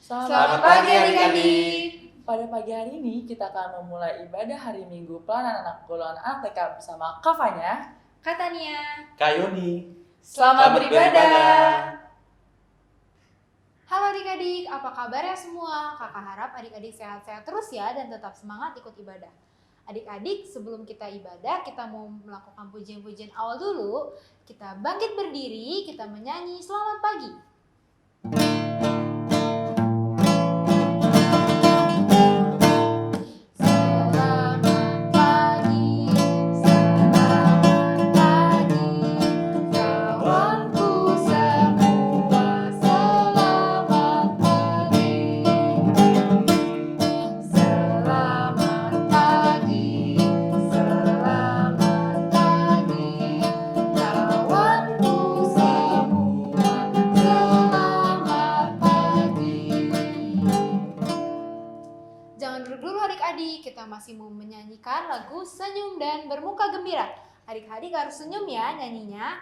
Selamat pagi adik-adik. Pada pagi hari ini kita akan memulai ibadah hari Minggu pelayanan anak golongan anak TK bersama Kafanya, Kak Tania. Kak Yoni. Selamat beribadah. Halo adik-adik, apa kabarnya semua? Kakak harap adik-adik sehat-sehat terus ya dan tetap semangat ikut ibadah. Adik-adik, sebelum kita ibadah, kita mau melakukan pujian-pujian awal dulu. Kita bangkit berdiri, kita menyanyi selamat pagi. Kita masih mau menyanyikan lagu Senyum dan Bermuka Gembira. Adik-adik harus senyum ya nyanyinya.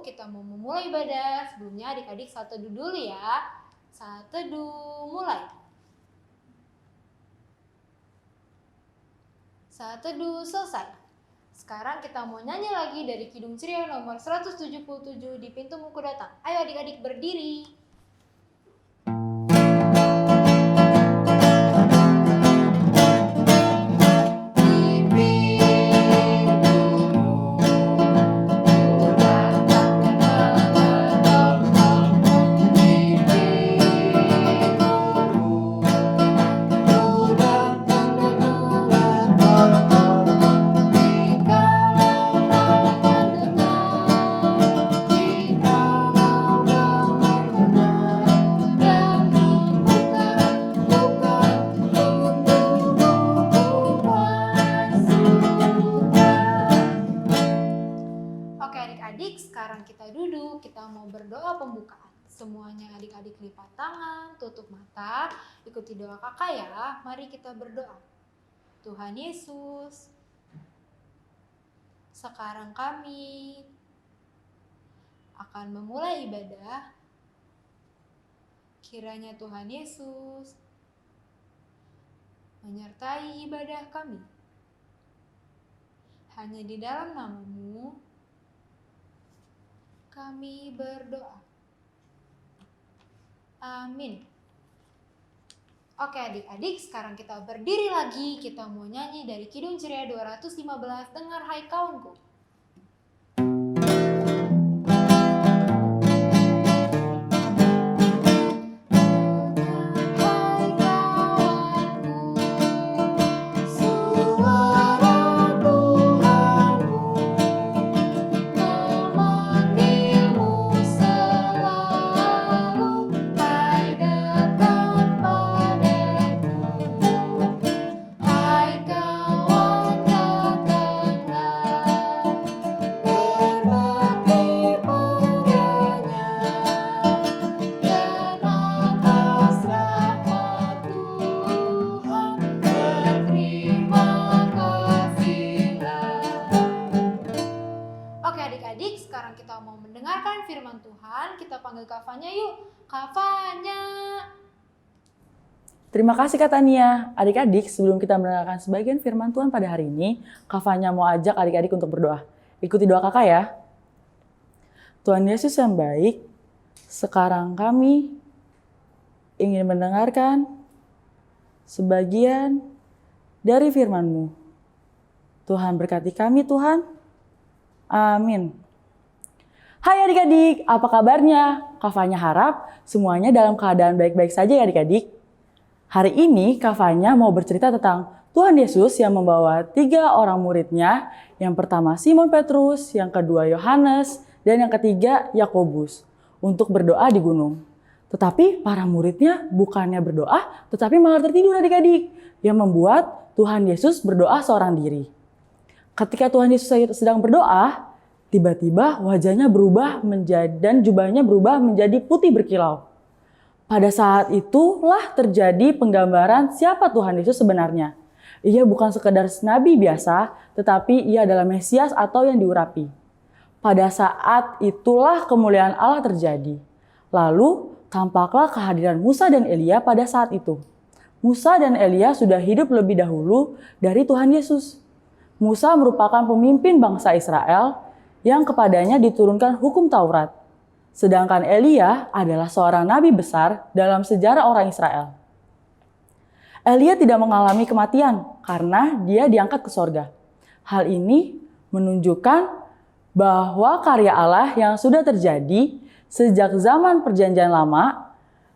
Kita mau memulai ibadah. Sebelumnya adik-adik saat teduh dulu ya. Saat teduh mulai. Saat teduh selesai. Sekarang kita mau nyanyi lagi dari Kidung Ceria nomor 177 di Pintu Muku Datang. Ayo adik-adik berdiri. Sekarang kita duduk, kita mau berdoa pembukaan. Semuanya adik-adik lipat tangan, tutup mata, ikuti doa kakak ya. Mari kita berdoa. Tuhan Yesus, sekarang kami akan memulai ibadah. Kiranya Tuhan Yesus menyertai ibadah kami. Hanya di dalam nama-Mu kami berdoa. Amin. Oke adik-adik, sekarang kita berdiri lagi. Kita mau nyanyi dari Kidung Ceria 215, Dengar Hai Kawanku. Firman Tuhan, kita panggil Kafanya yuk. Kafanya. Terima kasih Kak Tania. Adik-adik, sebelum kita mendengarkan sebagian firman Tuhan pada hari ini, Kafanya mau ajak adik-adik untuk berdoa. Ikuti doa kakak ya. Tuhan Yesus yang baik, sekarang kami ingin mendengarkan sebagian dari firman-Mu. Tuhan berkati kami Tuhan. Amin. Hai adik-adik, apa kabarnya? Kak Fanya harap semuanya dalam keadaan baik-baik saja ya adik-adik. Hari ini Kak Fanya mau bercerita tentang Tuhan Yesus yang membawa 3 orang muridnya. Yang pertama Simon Petrus, yang kedua Yohanes, dan yang ketiga Yakobus untuk berdoa di gunung. Tetapi para muridnya bukannya berdoa, tetapi malah tertidur adik-adik. Yang membuat Tuhan Yesus berdoa seorang diri. Ketika Tuhan Yesus sedang berdoa, tiba-tiba wajahnya berubah dan jubahnya berubah menjadi putih berkilau. Pada saat itulah terjadi penggambaran siapa Tuhan Yesus sebenarnya. Ia bukan sekedar nabi biasa, tetapi ia adalah Mesias atau yang diurapi. Pada saat itulah kemuliaan Allah terjadi. Lalu tampaklah kehadiran Musa dan Elia pada saat itu. Musa dan Elia sudah hidup lebih dahulu dari Tuhan Yesus. Musa merupakan pemimpin bangsa Israel yang kepadanya diturunkan hukum Taurat. Sedangkan Elia adalah seorang nabi besar dalam sejarah orang Israel. Elia tidak mengalami kematian karena dia diangkat ke sorga. Hal ini menunjukkan bahwa karya Allah yang sudah terjadi sejak zaman Perjanjian Lama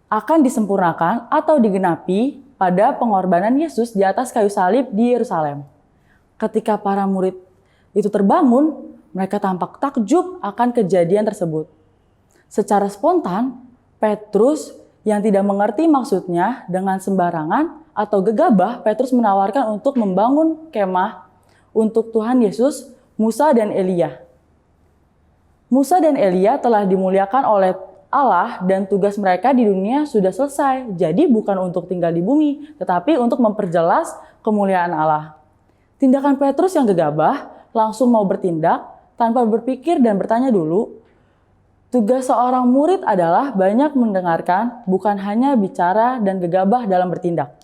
akan disempurnakan atau digenapi pada pengorbanan Yesus di atas kayu salib di Yerusalem. Ketika para murid itu terbangun, mereka tampak takjub akan kejadian tersebut. Secara spontan, Petrus yang tidak mengerti maksudnya dengan sembarangan atau gegabah, Petrus menawarkan untuk membangun kemah untuk Tuhan Yesus, Musa dan Elia. Musa dan Elia telah dimuliakan oleh Allah dan tugas mereka di dunia sudah selesai. Jadi bukan untuk tinggal di bumi, tetapi untuk memperjelas kemuliaan Allah. Tindakan Petrus yang gegabah langsung mau bertindak tanpa berpikir dan bertanya dulu. Tugas seorang murid adalah banyak mendengarkan, bukan hanya bicara dan gegabah dalam bertindak.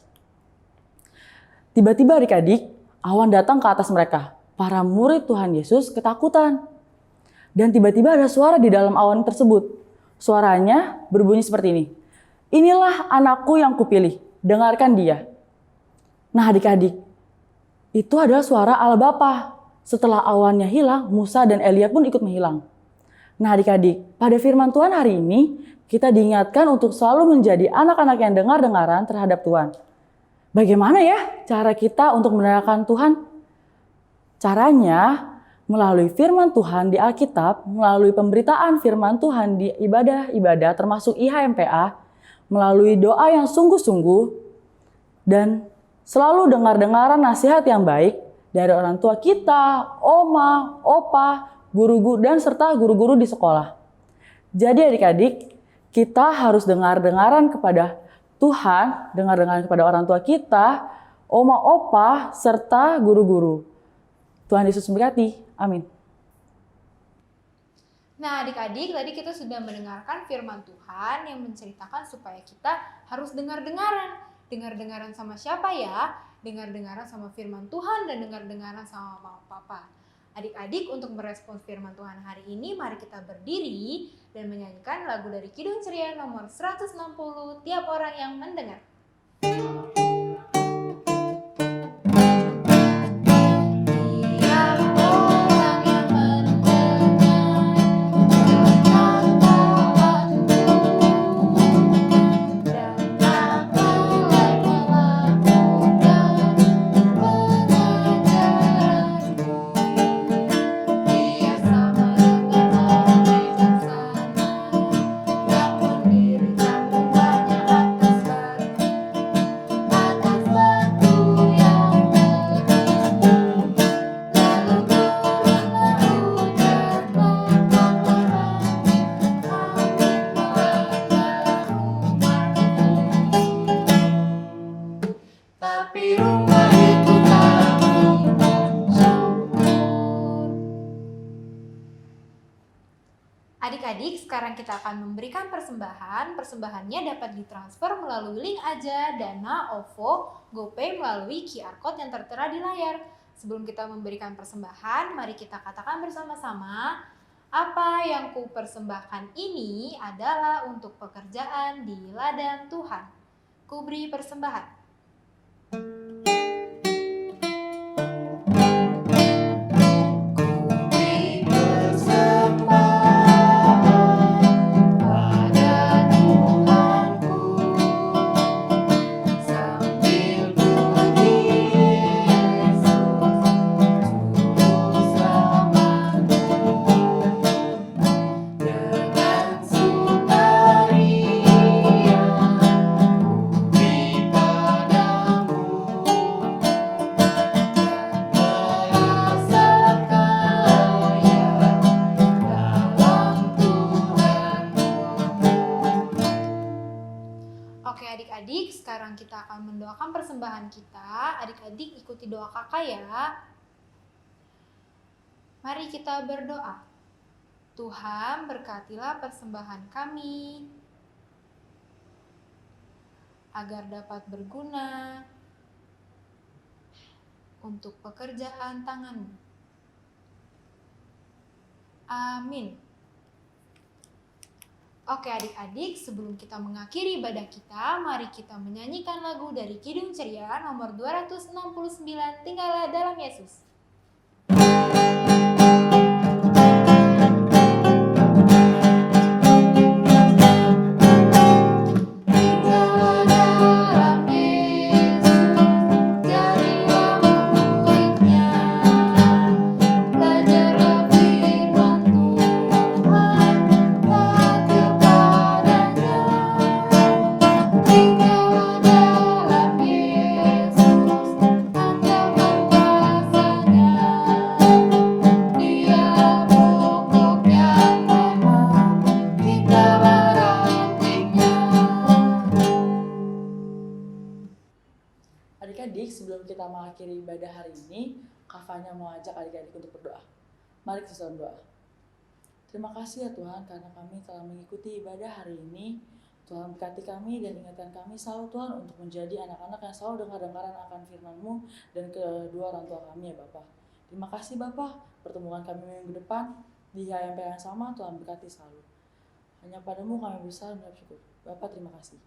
Tiba-tiba adik-adik, awan datang ke atas mereka. Para murid Tuhan Yesus ketakutan. Dan tiba-tiba ada suara di dalam awan tersebut. Suaranya berbunyi seperti ini. Inilah anakku yang kupilih, dengarkan dia. Nah adik-adik, itu adalah suara Allah Bapa. Setelah awannya hilang, Musa dan Elia pun ikut menghilang. Nah adik-adik, pada firman Tuhan hari ini, kita diingatkan untuk selalu menjadi anak-anak yang dengar-dengaran terhadap Tuhan. Bagaimana ya cara kita untuk mendengarkan Tuhan? Caranya melalui firman Tuhan di Alkitab, melalui pemberitaan firman Tuhan di ibadah-ibadah termasuk IHMPA, melalui doa yang sungguh-sungguh, dan selalu dengar-dengaran nasihat yang baik dari orang tua kita, oma, opa, guru-guru, dan serta guru-guru di sekolah. Jadi adik-adik, kita harus dengar-dengaran kepada Tuhan, dengar-dengaran kepada orang tua kita, oma, opa, serta guru-guru. Tuhan Yesus memberkati. Amin. Nah adik-adik, tadi kita sudah mendengarkan firman Tuhan yang menceritakan supaya kita harus dengar-dengaran. Dengar-dengaran sama siapa ya? Dengar-dengaran sama firman Tuhan dan dengar-dengaran sama mama papa. Adik-adik, untuk merespons firman Tuhan hari ini, mari kita berdiri dan menyanyikan lagu dari Kidung Ceria nomor 160, Tiap Orang Yang Mendengar. Adik-adik, sekarang kita akan memberikan persembahan. Persembahannya dapat ditransfer melalui link aja, Dana, OVO, GoPay melalui QR Code yang tertera di layar. Sebelum kita memberikan persembahan, mari kita katakan bersama-sama, Apa yang ku persembahkan ini adalah untuk pekerjaan di ladang Tuhan. Ku beri persembahan. Oke adik-adik, sekarang kita akan mendoakan persembahan kita. Adik-adik ikuti doa kakak ya. Mari kita berdoa. Tuhan berkatilah persembahan kami agar dapat berguna untuk pekerjaan tangan-Mu. Amin. Oke adik-adik, sebelum kita mengakhiri ibadah kita, mari kita menyanyikan lagu dari Kidung Ceria nomor 269, Tinggallah dalam Yesus. Adik-adik, sebelum kita mengakhiri ibadah hari ini, Kak Fanya mau ajak adik-adik untuk berdoa. Mari kita berdoa. Terima kasih ya Tuhan karena kami telah mengikuti ibadah hari ini. Tuhan berkati kami dan ingatkan kami selalu Tuhan untuk menjadi anak-anak yang selalu dengar-dengaran akan firman-Mu dan kedua orang tua kami ya Bapak. Terima kasih Bapak, pertemuan kami minggu depan di HMP yang sama, Tuhan berkati selalu. Hanya padamu kami bisa mengucap syukur. Bapak terima kasih.